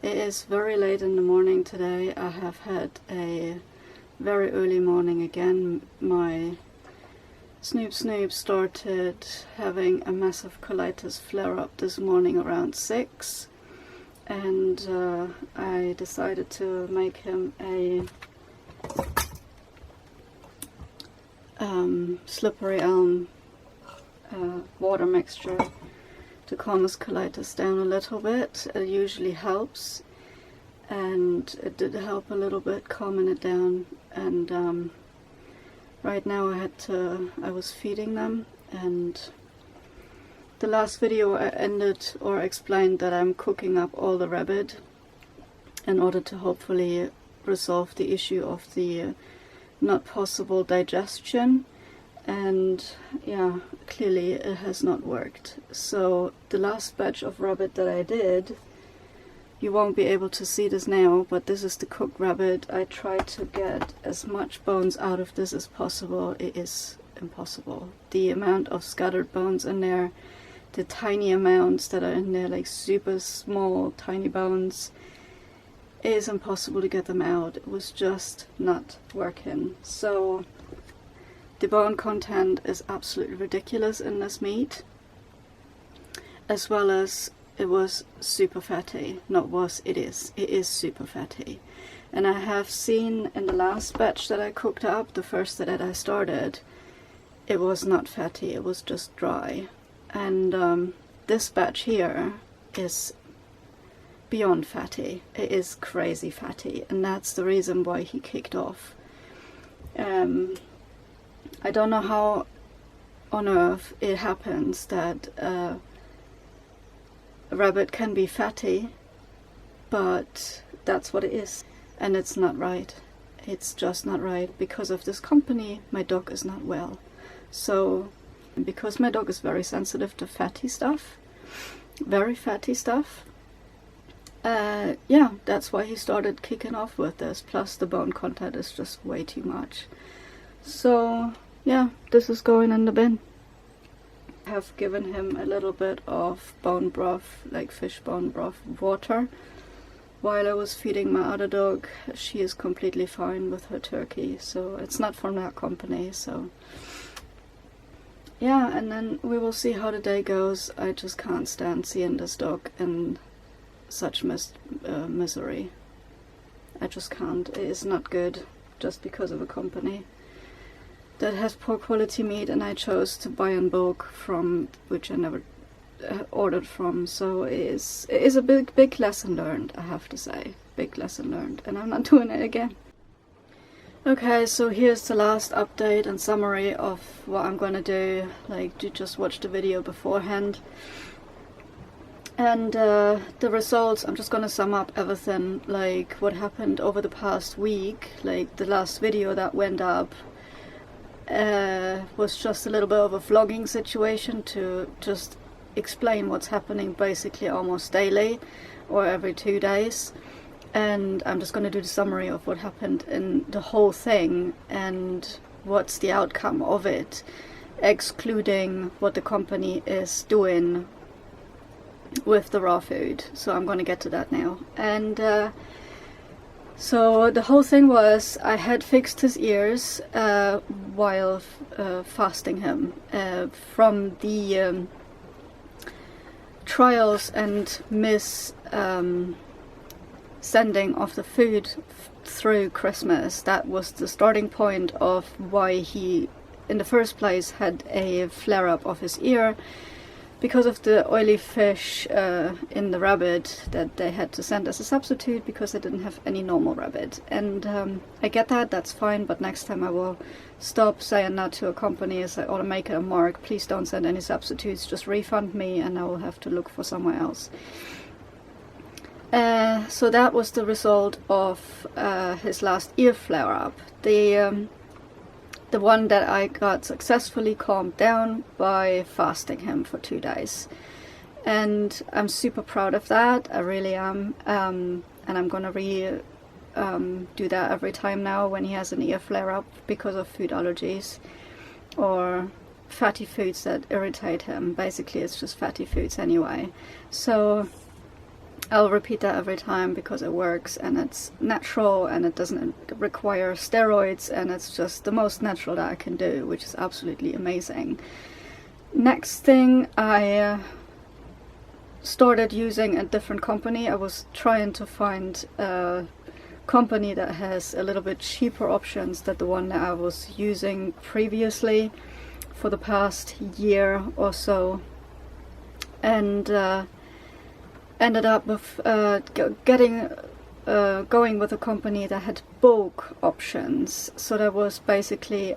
It is very late in the morning today. I have had a very early morning again. My Snoop started having a massive colitis flare-up this morning around 6, and I decided to make him a slippery elm water mixture to calm his colitis down a little bit. It usually helps, and it did help a little bit calming it down. And right now I was feeding them, and the last video I ended or explained that I'm cooking up all the rabbit in order to hopefully resolve the issue of the not possible digestion. And yeah, clearly it has not worked. So the last batch of rabbit that I did, you won't be able to see this now, but this is the cooked rabbit. I tried to get as much bones out of this as possible. It is impossible. The amount of scattered bones in there, the tiny amounts that are in there, like super small tiny bones, it is impossible to get them out. It was just not working. So the bone content is absolutely ridiculous in this meat, as well as it was super fatty. It is super fatty. And I have seen in the last batch that I cooked up, the first that I started, it was not fatty, it was just dry. And this batch here is beyond fatty. It is crazy fatty, and that's the reason why he kicked off. I don't know how on earth it happens that a rabbit can be fatty, but that's what it is, and it's not right. It's just not right. Because of this company, my dog is not well. So because my dog is very sensitive to fatty stuff, very fatty stuff, yeah, that's why he started kicking off with this. Plus the bone content is just way too much. So yeah, this is going in the bin. I have given him a little bit of bone broth, like fish bone broth water, while I was feeding my other dog. She is completely fine with her turkey, so it's not from that company. So yeah, and then we will see how the day goes. I just can't stand seeing this dog in such misery. I just can't. It is not good, just because of a company that has poor quality meat, and I chose to buy in bulk from which I never ordered from. So it is a big lesson learned, I have to say. Big lesson learned, and I'm not doing it again. Okay, so here's the last update and summary of what I'm gonna do. Like, you just watched the video beforehand. And the results, I'm just gonna sum up everything, like what happened over the past week. Like the last video that went up was just a little bit of a vlogging situation to just explain what's happening basically almost daily or every 2 days. And I'm just going to do the summary of what happened in the whole thing and what's the outcome of it, excluding what the company is doing with the raw food. So I'm going to get to that now. And so the whole thing was, I had fixed his ears while fasting him from the trials and sending of the food through Christmas. That was the starting point of why he in the first place had a flare-up of his ear, because of the oily fish in the rabbit that they had to send as a substitute, because they didn't have any normal rabbit. And I get that, that's fine, but next time I will stop saying that to a company, as I ought to make it a mark: please don't send any substitutes, just refund me and I will have to look for somewhere else. So that was the result of his last ear flare-up. The one that I got successfully calmed down by fasting him for 2 days. And I'm super proud of that, I really am. And I'm gonna do that every time now when he has an ear flare-up because of food allergies or fatty foods that irritate him. Basically it's just fatty foods anyway. So I'll repeat that every time because it works and it's natural and it doesn't require steroids, and it's just the most natural that I can do, which is absolutely amazing. Next thing, I started using a different company. I was trying to find a company that has a little bit cheaper options than the one that I was using previously for the past year or so, and ended up with going with a company that had bulk options. So there was basically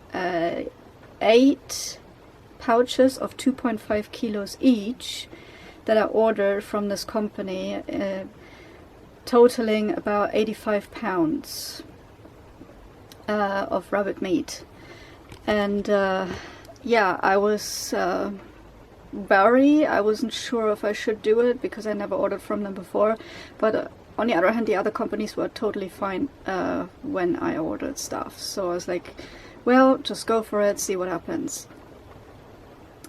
8 pouches of 2.5 kilos each that I ordered from this company, totaling about 85 pounds of rabbit meat. And yeah, I was I wasn't sure if I should do it because I never ordered from them before, but on the other hand, the other companies were totally fine when I ordered stuff. So I was like, well, just go for it, see what happens.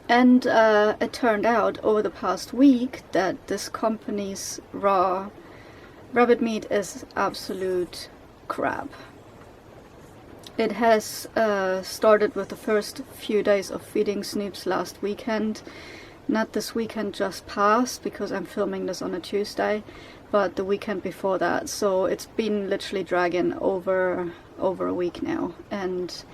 And it turned out over the past week that this company's raw rabbit meat is absolute crap. It has started with the first few days of feeding Snoops last weekend. Not this weekend just passed, because I'm filming this on a Tuesday, but the weekend before that. So it's been literally dragging over a week now, and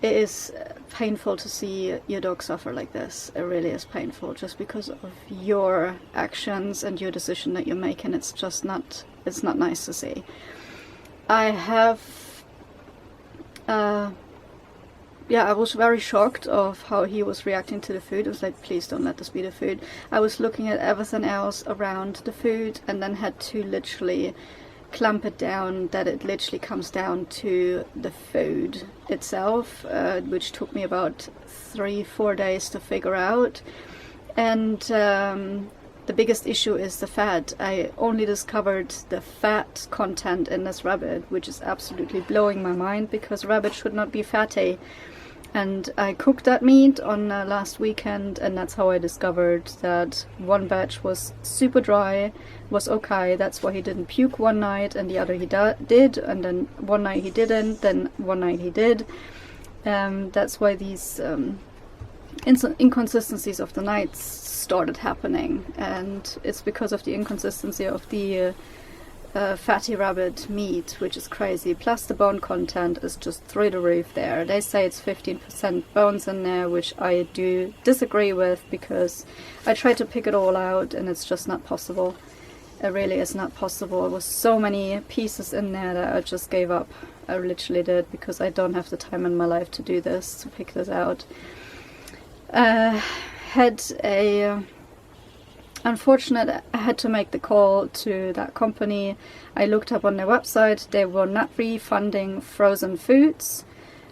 it is painful to see your dog suffer like this. It really is painful, just because of your actions and your decision that you're making. It's just not, it's not nice to see. I have I was very shocked of how he was reacting to the food. I was like, please don't let this be the food. I was looking at everything else around the food and then had to literally clamp it down, that it literally comes down to the food itself, which took me about 3-4 days to figure out. And the biggest issue is the fat. I only discovered the fat content in this rabbit, which is absolutely blowing my mind, because rabbit should not be fatty. And I cooked that meat on last weekend, and that's how I discovered that one batch was super dry, was okay. That's why he didn't puke one night, and the other he did, and then one night he didn't, then one night he did. That's why these inconsistencies of the nights started happening, and it's because of the inconsistency of the fatty rabbit meat, which is crazy. Plus the bone content is just through the roof there. They say it's 15% bones in there, which I do disagree with, because I tried to pick it all out and it's just not possible. It really is not possible. There was so many pieces in there that I just gave up. I literally did, because I don't have the time in my life to do this, to pick this out. Unfortunate, I had to make the call to that company. I looked up on their website. They were not refunding frozen foods,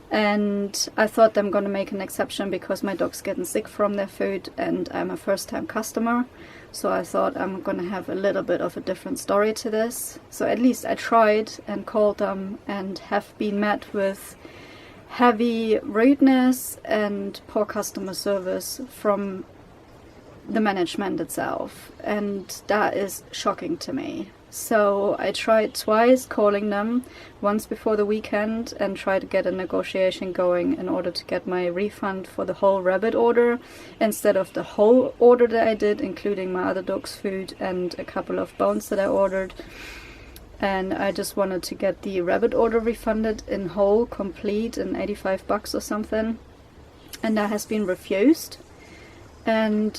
and I thought them going to make an exception because my dog's getting sick from their food and I'm a first-time customer. So I thought I'm going to have a little bit of a different story to this. So at least I tried and called them, and have been met with heavy rudeness and poor customer service from the management itself, and that is shocking to me. So I tried twice calling them, once before the weekend, and tried to get a negotiation going in order to get my refund for the whole rabbit order instead of the whole order that I did, including my other dog's food and a couple of bones that I ordered. And I just wanted to get the rabbit order refunded in whole, complete, and 85 bucks or something, and that has been refused. And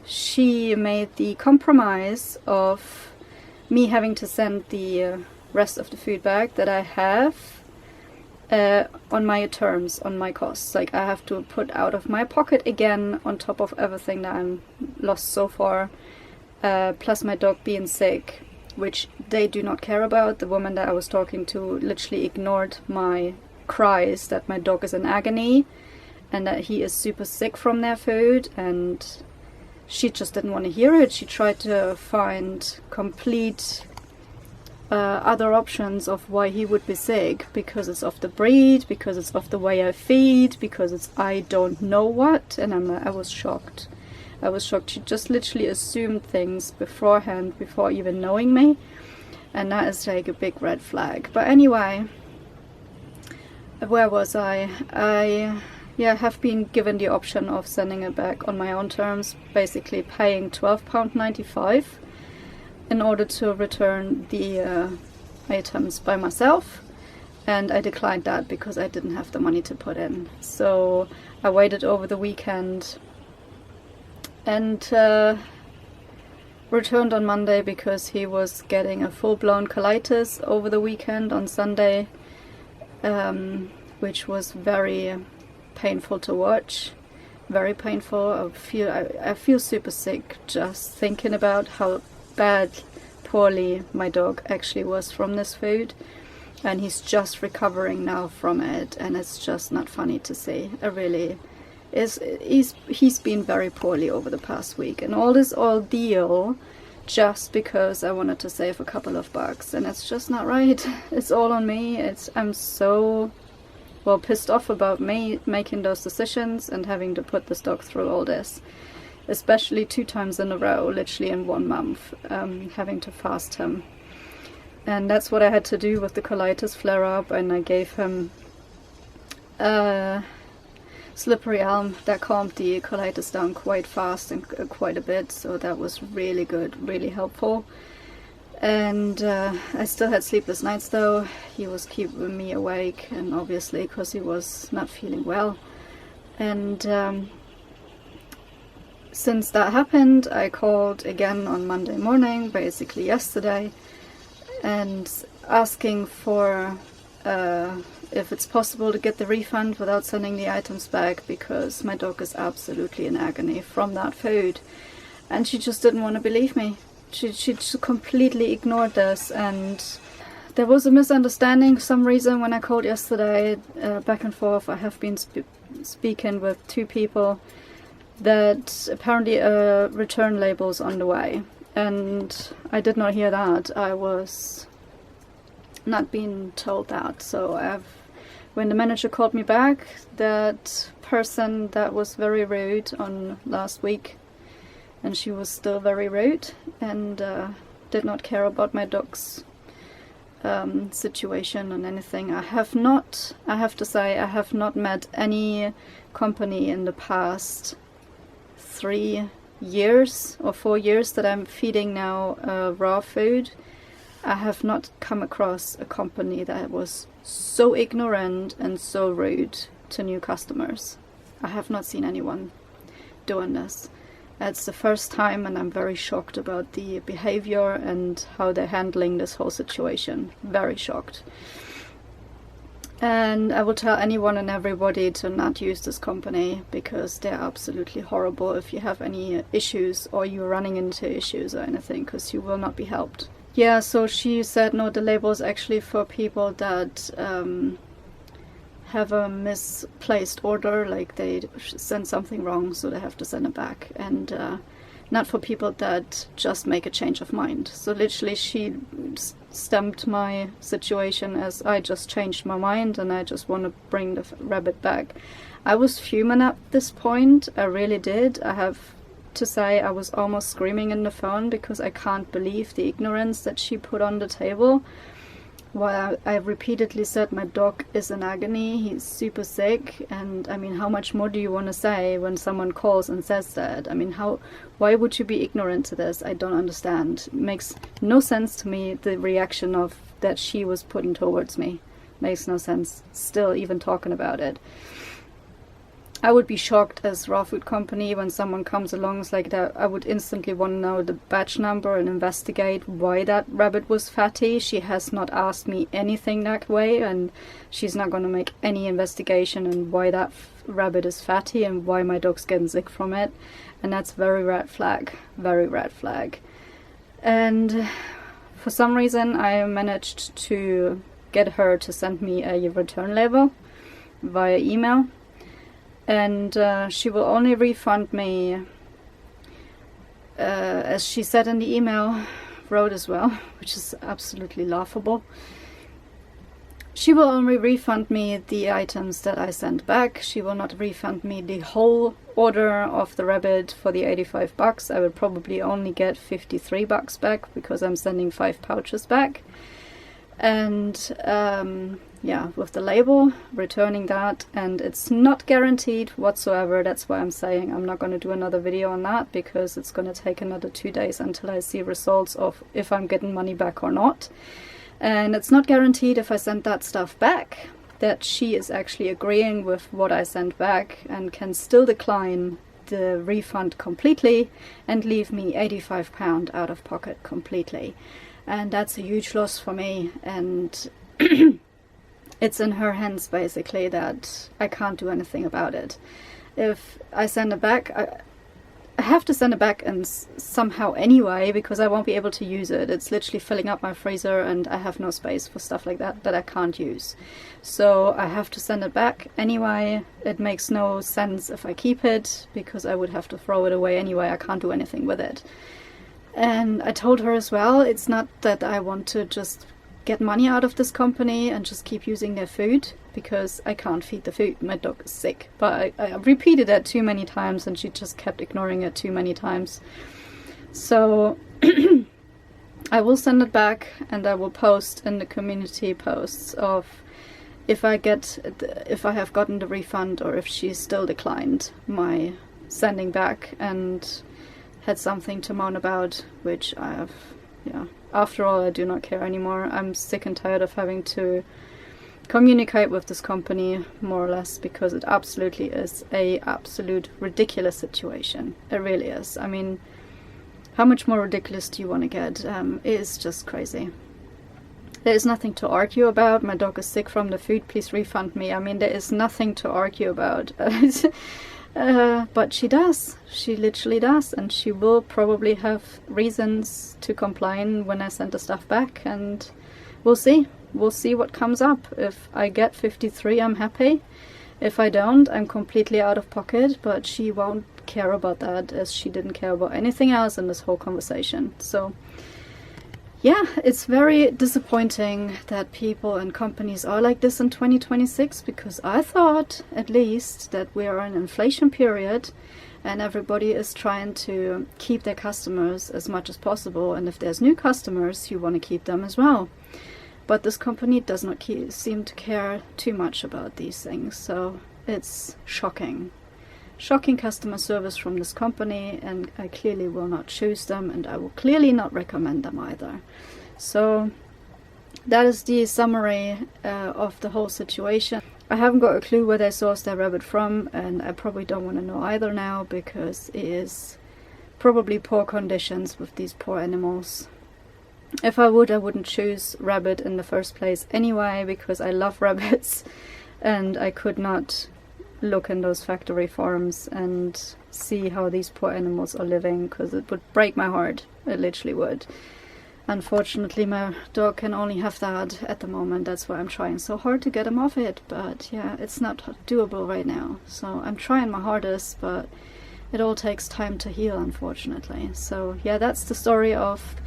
she made the compromise of me having to send the rest of the food back that I have on my terms, on my costs. Like, I have to put out of my pocket again on top of everything that I'm lost so far, plus my dog being sick, which they do not care about. The woman that I was talking to literally ignored my cries that my dog is in agony and that he is super sick from their food, and she just didn't want to hear it. She tried to find complete other options of why he would be sick, because it's of the breed, because it's of the way I feed, because it's I don't know what. And I was shocked. I was shocked. She just literally assumed things beforehand, before even knowing me, and that is like a big red flag. But anyway, where was I? I have been given the option of sending it back on my own terms, basically paying £12.95 in order to return the items by myself, and I declined that because I didn't have the money to put in. So I waited over the weekend and returned on Monday because he was getting a full-blown colitis over the weekend on Sunday, which was very painful to watch, very painful. I feel super sick just thinking about how poorly my dog actually was from this food, and he's just recovering now from it, and it's just not funny to see. It really is. He's been very poorly over the past week, and all this ordeal just because I wanted to save a couple of bucks, and it's just not right. It's all on me. I'm so pissed off about me making those decisions and having to put this dog through all this, especially 2 times in a row, literally in 1 month, having to fast him. And that's what I had to do with the colitis flare-up, and I gave him slippery elm that calmed the colitis down quite fast and quite a bit, so that was really good, really helpful. And I still had sleepless nights though. He was keeping me awake, and obviously because he was not feeling well. And since that happened, I called again on Monday morning, basically yesterday, and asking for if it's possible to get the refund without sending the items back, because my dog is absolutely in agony from that food. And she just didn't want to believe me. She just completely ignored this, and there was a misunderstanding for some reason when I called yesterday, back and forth. I have been speaking with 2 people that apparently return labels on the way, and I did not hear that. I was not being told that. So when the manager called me back, that person that was very rude on last week, and she was still very rude and did not care about my dog's situation and anything. I have to say, I have not met any company in the past 3 years or 4 years that I'm feeding now raw food. I have not come across a company that was so ignorant and so rude to new customers. I have not seen anyone doing this. It's the first time, and I'm very shocked about the behavior and how they're handling this whole situation. Very shocked. And I will tell anyone and everybody to not use this company, because they're absolutely horrible if you have any issues or you're running into issues or anything, because you will not be helped. Yeah, so she said no, the label is actually for people that have a misplaced order, like they send something wrong, so they have to send it back, and not for people that just make a change of mind. So literally she stamped my situation as I just changed my mind and I just want to bring the rabbit back. I was fuming at this point, I really did. I have to say I was almost screaming in the phone because I can't believe the ignorance that she put on the table. While I repeatedly said my dog is in agony, he's super sick, and I mean, how much more do you want to say when someone calls and says that? I mean, why would you be ignorant to this? I don't understand. It makes no sense to me, the reaction of that she was putting towards me. Makes no sense, still even talking about it. I would be shocked as raw food company when someone comes along like that. I would instantly want to know the batch number and investigate why that rabbit was fatty. She has not asked me anything that way, and she's not going to make any investigation on why that rabbit is fatty and why my dog's getting sick from it. And that's very red flag, very red flag. And for some reason I managed to get her to send me a return label via email. And she will only refund me, as she said in the email, wrote as well, which is absolutely laughable. She will only refund me the items that I sent back. She will not refund me the whole order of the rabbit for the 85 bucks. I will probably only get 53 bucks back because I'm sending 5 pouches back. And yeah, with the label, returning that, and it's not guaranteed whatsoever. That's why I'm saying I'm not going to do another video on that, because it's going to take another 2 days until I see results of if I'm getting money back or not. And it's not guaranteed if I send that stuff back that she is actually agreeing with what I sent back and can still decline the refund completely and leave me £85 out of pocket completely. And that's a huge loss for me, and it's in her hands basically that I can't do anything about it. If I send it back, I have to send it back and somehow anyway, because I won't be able to use it. It's literally filling up my freezer and I have no space for stuff like that I can't use. So I have to send it back anyway. It makes no sense if I keep it, because I would have to throw it away anyway. I can't do anything with it. And I told her as well, it's not that I want to just get money out of this company and just keep using their food, because I can't feed the food. My dog is sick. But I repeated that too many times and she just kept ignoring it too many times. So I will send it back, and I will post in the community posts of if I have gotten the refund or if she still declined my sending back and had something to moan about, which I have, yeah. After all, I do not care anymore. I'm sick and tired of having to communicate with this company, more or less, because it absolutely is a absolute ridiculous situation. It really is. I mean, how much more ridiculous do you want to get? It is just crazy. There is nothing to argue about. My dog is sick from the food. Please refund me. I mean, there is nothing to argue about. But she does. She literally does, and she will probably have reasons to complain when I send the stuff back, and we'll see. We'll see what comes up. If I get 53, I'm happy. If I don't, I'm completely out of pocket, but she won't care about that, as she didn't care about anything else in this whole conversation. So yeah, it's very disappointing that people and companies are like this in 2026, because I thought at least that we are in an inflation period and everybody is trying to keep their customers as much as possible, and if there's new customers, you want to keep them as well. But this company does not seem to care too much about these things, so it's shocking. Shocking customer service from this company, and I clearly will not choose them, and I will clearly not recommend them either. So that is the summary of the whole situation. I haven't got a clue where they sourced their rabbit from, and I probably don't want to know either now, because it is probably poor conditions with these poor animals. If I would, I wouldn't choose rabbit in the first place anyway, because I love rabbits, and I could not look in those factory farms and see how these poor animals are living, because it would break my heart. It literally would. Unfortunately, my dog can only have that at the moment. That's why I'm trying so hard to get him off it, but yeah, it's not doable right now. So I'm trying my hardest, but it all takes time to heal, unfortunately. So yeah, that's the story of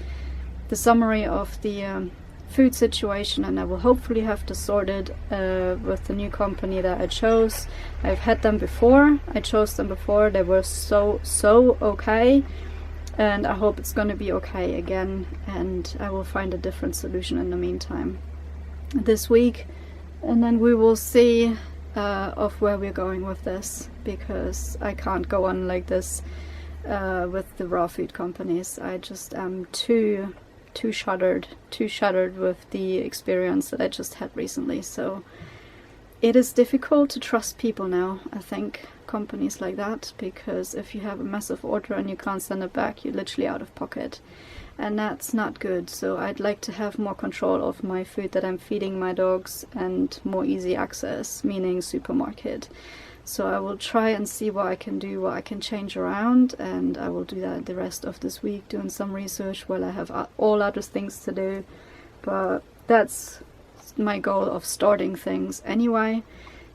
the summary of the food situation, and I will hopefully have to sort it with the new company that I chose. I've had them before. I chose them before. They were so okay, and I hope it's going to be okay again, and I will find a different solution in the meantime this week, and then we will see of where we're going with this, because I can't go on like this with the raw food companies. I just am too shuddered with the experience that I just had recently. So it is difficult to trust people now, I think, companies like that, because if you have a massive order and you can't send it back, you're literally out of pocket, and that's not good. So I'd like to have more control of my food that I'm feeding my dogs, and more easy access, meaning supermarket. So I will try and see what I can do, what I can change around, and I will do that the rest of this week, doing some research while I have all other things to do. But that's my goal of starting things anyway,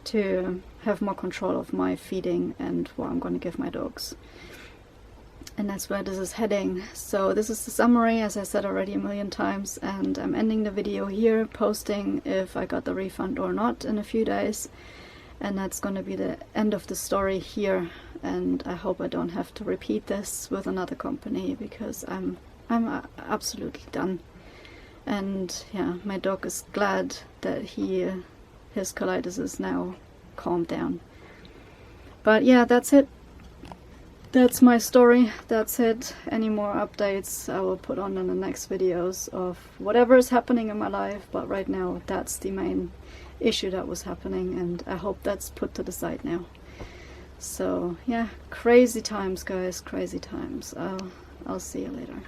to have more control of my feeding and what I'm going to give my dogs. and that's where this is heading. So this is the summary, as I said already a million times, and I'm ending the video here, posting if I got the refund or not in a few days, and that's going to be the end of the story here. And I hope I don't have to repeat this with another company, because I'm absolutely done. And yeah, my dog is glad that his colitis is now calmed down. But yeah, that's it. That's my story. That's it. Any more updates I will put on in the next videos of whatever is happening in my life. But right now, that's the main issue that was happening, and I hope that's put to the side now. So yeah, crazy times, guys, crazy times. I'll see you later.